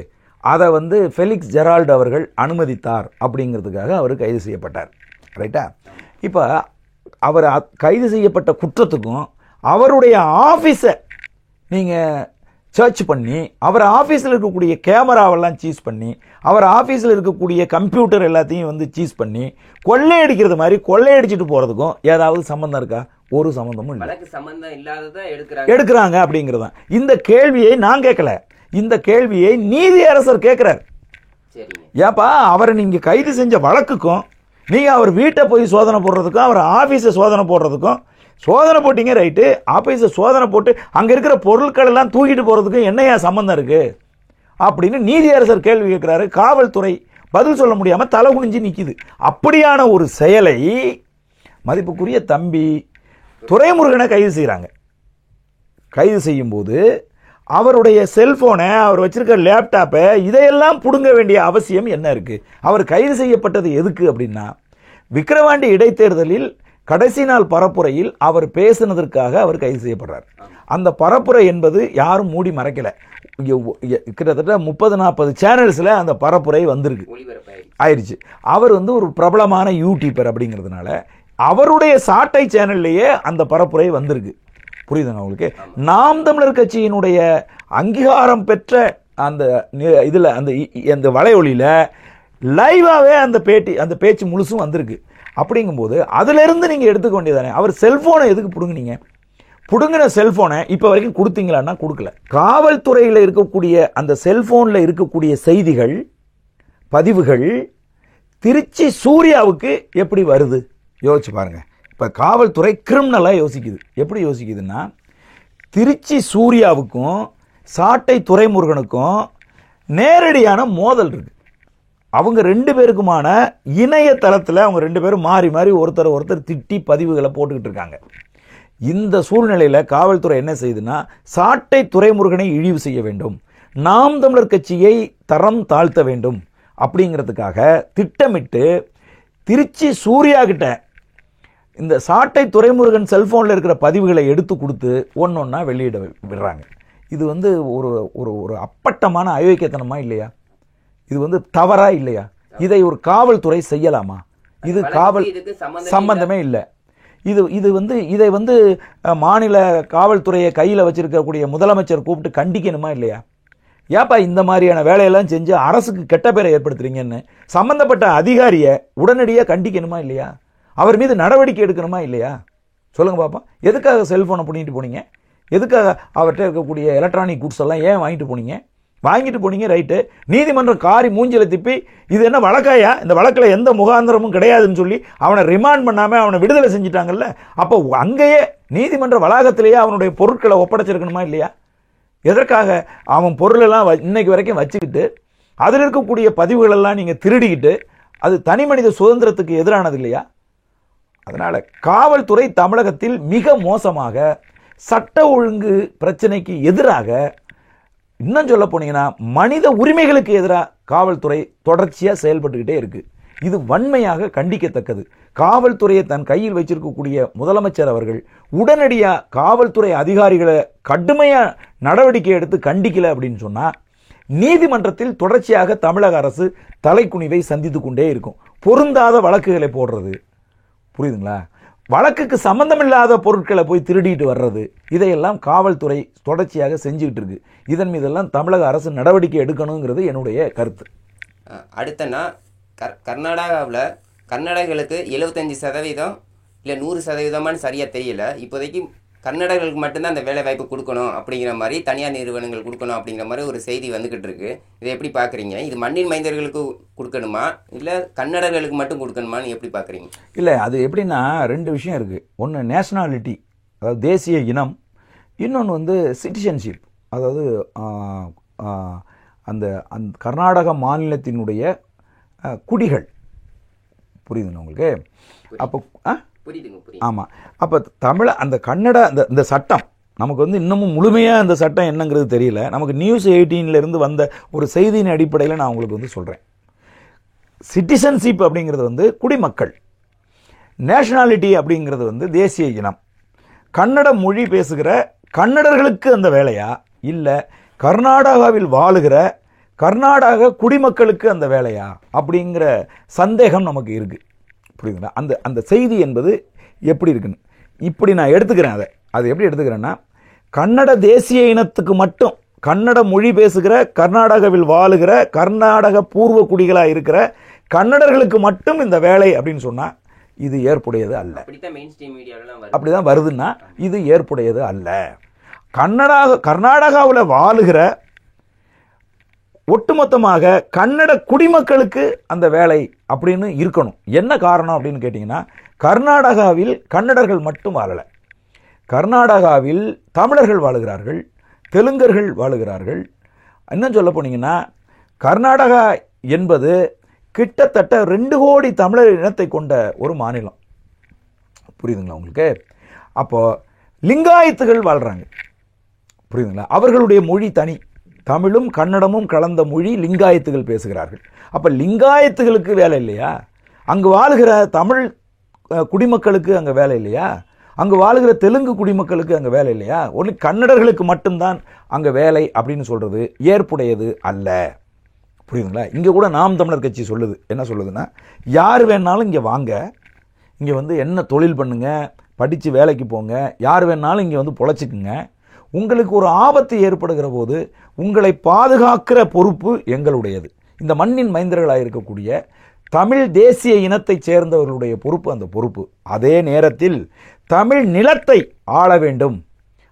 அதை ஃபெலிக்ஸ் ஜெரால்டு அவர்கள் அனுமதித்தார் அப்படிங்கிறதுக்காக அவர் கைது செய்யப்பட்டார். ரைட்டா? இப்போ அவர் கைது செய்யப்பட்ட குற்றத்துக்கும் அவருடைய ஆஃபீஸை நீங்கள் சர்ச் பண்ணி, அவர் ஆஃபீஸில் இருக்கக்கூடிய கேமராவெல்லாம் சீஸ் பண்ணி, அவர் ஆஃபீஸில் இருக்கக்கூடிய கம்ப்யூட்டர் எல்லாத்தையும் சீஸ் பண்ணி கொள்ளையடிக்கிறது மாதிரி கொள்ளையடிச்சிட்டு போகிறதுக்கும் ஏதாவது சம்மந்தம் இருக்கா? ஒரு சம்மந்தமும் இல்லை. சம்மந்தம் இல்லாததான் எடுக்கிறாங்க அப்படிங்கிறதான். இந்த கேள்வியை நான் கேட்கல, இந்த கேள்வியை நீதியரசர் கேட்கிறார். ஏப்பா, அவரை நீங்கள் கைது செஞ்ச வழக்குக்கும் நீங்கள் அவர் வீட்டை போய் சோதனை போடுறதுக்கும் அவர் ஆஃபீஸை சோதனை போடுறதுக்கும், சோதனை போட்டிங்க ரைட்டு, ஆஃபீஸை சோதனை போட்டு அங்கே இருக்கிற பொருட்கள் எல்லாம் தூக்கிட்டு போகிறதுக்கும் என்னையா சம்மந்தம் இருக்குது அப்படின்னு நீதியரசர் கேள்வி கேட்குறாரு. காவல்துறை பதில் சொல்ல முடியாமல் தலை குனிஞ்சு நிற்கிது. அப்படியான ஒரு செயலை மதிப்புக்குரிய தம்பி துரைமுருகனை கைது செய்கிறாங்க. கைது செய்யும்போது அவருடைய செல்போனை, அவர் வச்சிருக்க லேப்டாப்பை, இதையெல்லாம் பிடுங்க வேண்டிய அவசியம் என்ன இருக்குது? அவர் கைது செய்யப்பட்டது எதுக்கு அப்படின்னா, விக்கிரவாண்டி இடைத்தேர்தலில் கடைசி நாள் பரப்புரையில் அவர் பேசினதற்காக அவர் கைது செய்யப்படுறார். அந்த பரப்புரை என்பது யாரும் மூடி மறைக்கல. கிட்டத்தட்ட 30-40 சேனல்ஸில் அந்த பரப்புரை வந்திருக்கு, ஆயிடுச்சு. அவர் ஒரு பிரபலமான யூடியூபர் அப்படிங்கிறதுனால அவருடைய சாட்டை சேனல்லையே அந்த பரப்புரை வந்திருக்கு. புரியுதுங்க உங்களுக்கு? நாம் தமிழர் கட்சியினுடைய அங்கீகாரம் பெற்ற அந்த இதில் அந்த வலையொலியில் லைவாகவே அந்த பேச்சு முழுசும் வந்திருக்கு. அப்படிங்கும்போது அதிலிருந்து நீங்கள் எடுத்துக்க வேண்டியதானே. அவர் செல்ஃபோனை எதுக்கு பிடுங்குனீங்க? பிடுங்கின செல்ஃபோனை இப்போ வரைக்கும் கொடுத்தீங்களான்னா கொடுக்கல. காவல்துறையில் இருக்கக்கூடிய அந்த செல்ஃபோனில் இருக்கக்கூடிய செய்திகள், பதிவுகள் திருச்சி சூர்யாவுக்கு எப்படி வருது யோசிச்சு பாருங்க. இப்போ காவல்துறை கிரிமினலாக யோசிக்குது. எப்படி யோசிக்குதுன்னா, திருச்சி சூர்யாவுக்கும் சாட்டை துரைமுருகனுக்கும் நேரடியான மோதல் இருக்கு. அவங்க 2 பேருக்குமான இணையதளத்தில் அவங்க 2 பேரும் மாறி மாறி ஒருத்தர் திட்டி பதிவுகளை போட்டுக்கிட்டு இருக்காங்க. இந்த சூழ்நிலையில் காவல்துறை என்ன செய்யுதுன்னா, சாட்டை துரைமுருகனை இழிவு செய்ய வேண்டும், நாம் தமிழர் கட்சியை தரம் தாழ்த்த வேண்டும் அப்படிங்கிறதுக்காக திட்டமிட்டு திருச்சி சூர்யா கிட்ட இந்த சாட்டை துரைமுருகன் செல்போனில் இருக்கிற பதிவுகளை எடுத்து கொடுத்து ஒன்றொன்னா வெளியிட விடுறாங்க. இது ஒரு ஒரு ஒரு அப்பட்டமான அயோக்கியத்தனமா இல்லையா? இது தவறா இல்லையா? இதை ஒரு காவல்துறை செய்யலாமா? இது காவல் சம்பந்தமே இல்லை. இதை மாநில காவல்துறையை கையில் வச்சிருக்கக்கூடிய முதலமைச்சர் கூப்பிட்டு கண்டிக்கணுமா இல்லையா? ஏப்பா இந்த மாதிரியான வேலையெல்லாம் செஞ்சு அரசுக்கு கெட்ட பேரை ஏற்படுத்துறீங்கன்னு சம்பந்தப்பட்ட அதிகாரியை உடனடியாக கண்டிக்கணுமா இல்லையா? அவர் மீது நடவடிக்கை எடுக்கணுமா இல்லையா? சொல்லுங்க பாப்பா. எதுக்காக செல்போனை பண்ணிட்டு போனீங்க? எதுக்காக அவர்கிட்ட இருக்கக்கூடிய எலக்ட்ரானிக் குட்ஸ் எல்லாம் ஏன் வாங்கிட்டு போனீங்க ரைட்டு. நீதிமன்றம் காரி மூஞ்சில திப்பி இது என்ன வழக்காயா, இந்த வழக்கில் எந்த முகாந்திரமும் கிடையாதுன்னு சொல்லி அவனை ரிமாண்ட் பண்ணாமல் அவனை விடுதலை செஞ்சிட்டாங்கல்ல. அப்போ அங்கேயே நீதிமன்ற வளாகத்திலேயே அவனுடைய பொருட்களை ஒப்படைச்சிருக்கணுமா இல்லையா? எதற்காக அவன் பொருளெல்லாம் இன்னைக்கு வரைக்கும் வச்சுக்கிட்டு அதில் இருக்கக்கூடிய பதிவுகளெல்லாம் நீங்கள் திருடிக்கிட்டு அது தனி மனித சுதந்திரத்துக்கு எதிரானது இல்லையா? அதனால் காவல்துறை தமிழகத்தில் மிக மோசமாக சட்ட ஒழுங்கு பிரச்சனைக்கு எதிராக, இன்னும் சொல்ல போனீங்கன்னா மனித உரிமைகளுக்கு எதிராக காவல்துறை தொடர்ச்சியாக செயல்பட்டுக்கிட்டே இருக்கு. இது வன்மையாக கண்டிக்கத்தக்கது. காவல்துறையை தன் கையில் வச்சிருக்கக்கூடிய முதலமைச்சர் அவர்கள் உடனடியாக காவல்துறை அதிகாரிகளை கடுமையாக நடவடிக்கை எடுத்து கண்டிக்கல அப்படின்னு சொன்னால் நீதிமன்றத்தில் தொடர்ச்சியாக தமிழக அரசு தலைக்குனிவை சந்தித்து கொண்டே இருக்கும். பொருந்தாத வழக்குகளை போடுறது, புரியுதுங்களா? வழக்குக்கு சம்பந்தமில்லாத பொருட்களை போய் திருடிட்டு வர்றது, இதையெல்லாம் காவல்துறை தொடர்ச்சியாக செஞ்சுக்கிட்டு இருக்கு. இதன் மீதெல்லாம் தமிழக அரசு நடவடிக்கை எடுக்கணுங்கிறது என்னுடைய கருத்து. அடுத்தனா கர்நாடகாவில் கன்னடர்களுக்கு 75% இல்லை 100% சரியாக தெரியல. இப்போதைக்கு கன்னடர்களுக்கு மட்டும்தான் அந்த வேலை வாய்ப்பு கொடுக்கணும் அப்படிங்கிற மாதிரி தனியார் நிறுவனங்கள் கொடுக்கணும் அப்படிங்கிற மாதிரி ஒரு செய்தி வந்துக்கிட்டு இருக்கு. இதை எப்படி பார்க்குறீங்க? இது மண்ணின் மைந்தர்களுக்கு கொடுக்கணுமா இல்லை கன்னடர்களுக்கு மட்டும் கொடுக்கணுமான்னு எப்படி பார்க்குறீங்க? இல்லை, அது எப்படின்னா 2 விஷயம் இருக்குது. ஒன்று நேஷனாலிட்டி, அதாவது தேசிய இனம். இன்னொன்று சிட்டிசன்ஷிப், அதாவது அந்த கர்நாடக மாநிலத்தினுடைய குடிகள். புரியுதுங்க உங்களுக்கு? அப்போ ஆமாம். அப்போ அந்த கன்னட இந்த சட்டம் நமக்கு இன்னமும் முழுமையாக அந்த சட்டம் என்னங்கிறது தெரியல. நமக்கு நியூஸ் 18 வந்த ஒரு செய்தியின் அடிப்படையில் நான் உங்களுக்கு சொல்கிறேன். சிட்டிசன்ஷிப் அப்படிங்கிறது குடிமக்கள், நேஷனாலிட்டி அப்படிங்கிறது தேசிய இனம். கன்னட மொழி பேசுகிற கன்னடர்களுக்கு அந்த வேலையா, இல்லை கர்நாடகாவில் வாழுகிற கர்நாடக குடிமக்களுக்கு அந்த வேலையா அப்படிங்கிற சந்தேகம் நமக்கு இருக்குது. புரியுதுங்களா? அந்த செய்தி என்பது எப்படி இருக்குன்னு இப்படி நான் எடுத்துக்கிறேன். அது எப்படி எடுத்துக்கிறேன்னா, கன்னட தேசிய இனத்துக்கு மட்டும், கன்னட மொழி பேசுகிற கர்நாடகாவில் வாழுகிற கர்நாடக பூர்வ குடிகளாக இருக்கிற கன்னடர்களுக்கு மட்டும் இந்த வேலை அப்படின்னு சொன்னால் இது ஏற்புடையது அல்ல. அப்படிதான் வருதுன்னா இது ஏற்புடையது அல்ல. கர்நாடகாவில் வாழுகிற ஒட்டுமொத்தமாக கன்னட குடிமக்களுக்கு அந்த வேலை அப்படின்னு இருக்கணும். என்ன காரணம் அப்படின்னு கேட்டிங்கன்னா, கர்நாடகாவில் கன்னடர்கள் மட்டும் வாழலை. கர்நாடகாவில் தமிழர்கள் வாழுகிறார்கள், தெலுங்கர்கள் வாழுகிறார்கள். இன்னும் சொல்ல போனீங்கன்னா கர்நாடகா என்பது கிட்டத்தட்ட 2 கோடி தமிழர் இனத்தை கொண்ட ஒரு மாநிலம். புரியுதுங்களா உங்களுக்கு? அப்போது லிங்காயத்துகள் வாழ்கிறாங்க. புரியுதுங்களா? அவர்களுடைய மொழி தனி, தமிழும் கன்னடமும் கலந்த மொழி லிங்காயத்துகள் பேசுகிறார்கள். அப்போ லிங்காயத்துகளுக்கு வேலை இல்லையா? அங்கு வாழுகிற தமிழ் குடிமக்களுக்கு அங்கே வேலை இல்லையா? அங்கு வாழுகிற தெலுங்கு குடிமக்களுக்கு அங்கே வேலை இல்லையா? ஒன்று கன்னடர்களுக்கு மட்டும்தான் அங்கே வேலை அப்படின்னு சொல்கிறது ஏற்புடையது அல்ல. புரியுதுங்களா? இங்கே கூட நாம் தமிழர் கட்சி சொல்லுது, என்ன சொல்லுதுன்னா, யார் வேணாலும் இங்கே வாங்க, இங்கே என்ன தொழில் பண்ணுங்க, படித்து வேலைக்கு போங்க, யார் வேணாலும் இங்கே பொழைச்சிக்குங்க, உங்களுக்கு ஒரு ஆபத்து ஏற்படுகிற போது உங்களை பாதுகாக்கிற பொறுப்பு எங்களுடையது. இந்த மண்ணின் மைந்தர்களாக இருக்கக்கூடிய தமிழ் தேசிய இனத்தை சேர்ந்தவர்களுடைய பொறுப்பு அந்த பொறுப்பு. அதே நேரத்தில் தமிழ் நிலத்தை ஆள வேண்டும்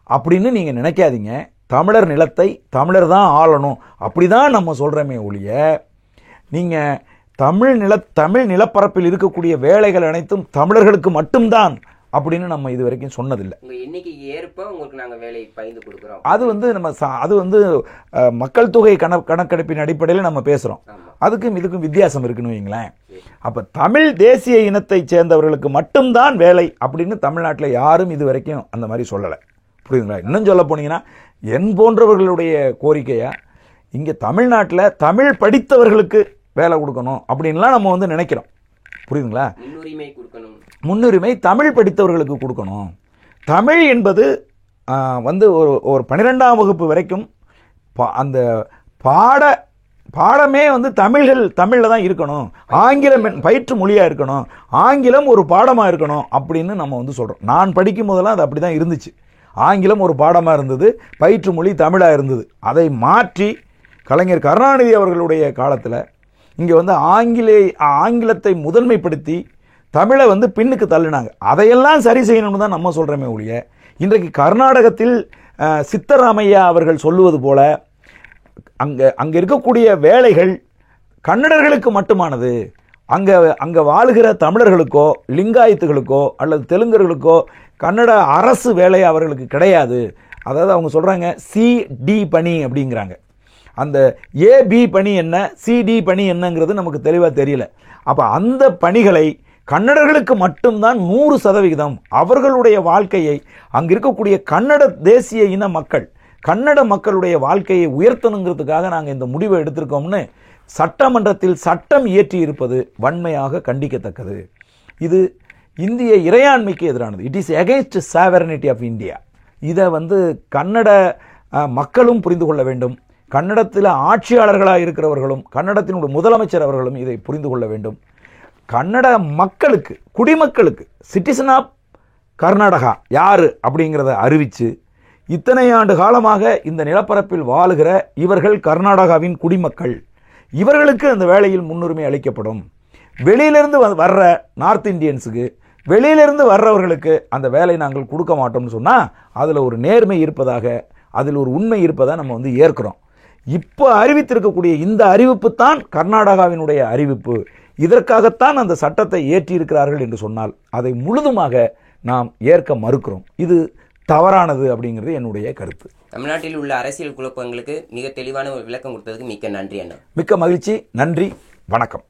அப்படின்னு நீங்கள் நினைக்காதீங்க. தமிழர் நிலத்தை தமிழர் தான் ஆளணும் அப்படி தான் நம்ம சொல்கிறோமே ஒழிய, நீங்கள் தமிழ் நிலப்பரப்பில் இருக்கக்கூடிய வேலைகள் அனைத்தும் தமிழர்களுக்கு மட்டும்தான் அப்படின்னு நம்ம இது வரைக்கும் சொன்னதில்லை. உங்க எண்ணிக்கைக்கு ஏற்ப உங்களுக்கு நாங்கள் வேலை பகிர்ந்து கொடுக்குறோம். அது வந்து நம்ம அது வந்து மக்கள் தொகை கணக்கெடுப்பின் அடிப்படையில் நம்ம பேசுகிறோம். அதுக்கும் இதுக்கும் வித்தியாசம் இருக்குன்னு வைங்களேன். அப்போ தமிழ் தேசிய இனத்தை சேர்ந்தவர்களுக்கு மட்டும்தான் வேலை அப்படின்னு தமிழ்நாட்டில் யாரும் இது வரைக்கும் அந்த மாதிரி சொல்லலை. புரியுதுங்களா? இன்னும் சொல்ல போனீங்கன்னா என் போன்றவர்களுடைய கோரிக்கையா இங்கே தமிழ்நாட்டில் தமிழ் படித்தவர்களுக்கு வேலை கொடுக்கணும் அப்படின்லாம் நம்ம வந்து நினைக்கிறோம். புரியுதுங்களா? முன்னுரிமை தமிழ் படித்தவர்களுக்கு கொடுக்கணும். தமிழ் என்பது வந்து ஒரு 12ஆம் வகுப்பு வரைக்கும் அந்த பாடமே வந்து தமிழில் தான் இருக்கணும். ஆங்கிலம் பயிற்று மொழியாக இருக்கணும். ஆங்கிலம் ஒரு பாடமாக இருக்கணும் அப்படின்னு நம்ம வந்து சொல்கிறோம். நான் படிக்கும் போதெல்லாம் அது அப்படி தான் இருந்துச்சு. ஆங்கிலம் ஒரு பாடமாக இருந்தது, பயிற்று மொழி தமிழாக இருந்தது. அதை மாற்றி கலைஞர் கருணாநிதி அவர்களுடைய காலத்தில் இங்கே வந்து ஆங்கிலத்தை முதன்மைப்படுத்தி தமிழை வந்து பின்னுக்கு தள்ளினாங்க. அதையெல்லாம் சரி செய்யணும்னு தான் நம்ம சொல்கிறோமே ஒழிய, இன்றைக்கு கர்நாடகத்தில் சித்தராமையா அவர்கள் சொல்லுவது போல அங்கே இருக்கக்கூடிய வேலைகள் கன்னடர்களுக்கு மட்டுமானது. அங்கே வாழுகிற தமிழர்களுக்கோ லிங்காயத்துகளுக்கோ அல்லது தெலுங்கர்களுக்கோ கன்னட அரசு வேலை அவர்களுக்கு கிடையாது. அதாவது அவங்க சொல்கிறாங்க சிடி பணி அப்படிங்கிறாங்க. அந்த ஏபி பணி என்ன, சிடி பணி என்னங்கிறது நமக்கு தெளிவாக தெரியல. அப்போ அந்த பணிகளை கன்னடர்களுக்கு மட்டும்தான் 100% அவர்களுடைய வாழ்க்கையை அங்கே இருக்கக்கூடிய கன்னட தேசிய இன மக்கள், கன்னட மக்களுடைய வாழ்க்கையை உயர்த்தணுங்கிறதுக்காக நாங்கள் இந்த முடிவை எடுத்திருக்கோம்னு சட்டமன்றத்தில் சட்டம் இயற்றி இருப்பது வன்மையாக கண்டிக்கத்தக்கது. இது இந்திய இறையாண்மைக்கு எதிரானது. It is against sovereignty of India. இதை வந்து கன்னட மக்களும் புரிந்து கொள்ள வேண்டும். கன்னடத்தில் ஆட்சியாளர்களாக இருக்கிறவர்களும் கன்னடத்தினுடைய முதலமைச்சர் அவர்களும் இதை புரிந்து கொள்ள வேண்டும். கன்னட மக்களுக்கு, குடிமக்களுக்கு சிட்டிசன் ஆஃப் கர்நாடகா யார் அப்படிங்கிறத அறிவித்து இத்தனை ஆண்டு காலமாக இந்த நிலப்பரப்பில் வாழுகிற இவர்கள் கர்நாடகாவின் குடிமக்கள், இவர்களுக்கு அந்த வேலையில் முன்னுரிமை அளிக்கப்படும். வெளியிலிருந்து வர்ற நார்த் இந்தியன்ஸுக்கு, வெளியிலிருந்து வர்றவர்களுக்கு அந்த வேலை நாங்கள் கொடுக்க மாட்டோம்னு சொன்னால் அதில் ஒரு நேர்மை இருப்பதாக, அதில் ஒரு உண்மை இருப்பதாக நம்ம வந்து ஏற்கிறோம். இப்போ அறிவித்திருக்கக்கூடிய இந்த அறிவிப்பு தான் கர்நாடகாவினுடைய அறிவிப்பு. இதற்காகத்தான் அந்த சட்டத்தை ஏற்றியிருக்கிறார்கள் என்று சொன்னால் அதை முழுதுமாக நாம் ஏற்க மறுக்கிறோம். இது தவறானது அப்படிங்கிறது என்னுடைய கருத்து. தமிழ்நாட்டில் உள்ள அரசியல் குழப்பங்களுக்கு மிக தெளிவான ஒரு விளக்கம் கொடுத்ததுக்கு மிக்க நன்றி அண்ணா. மிக்க மகிழ்ச்சி. நன்றி. வணக்கம்.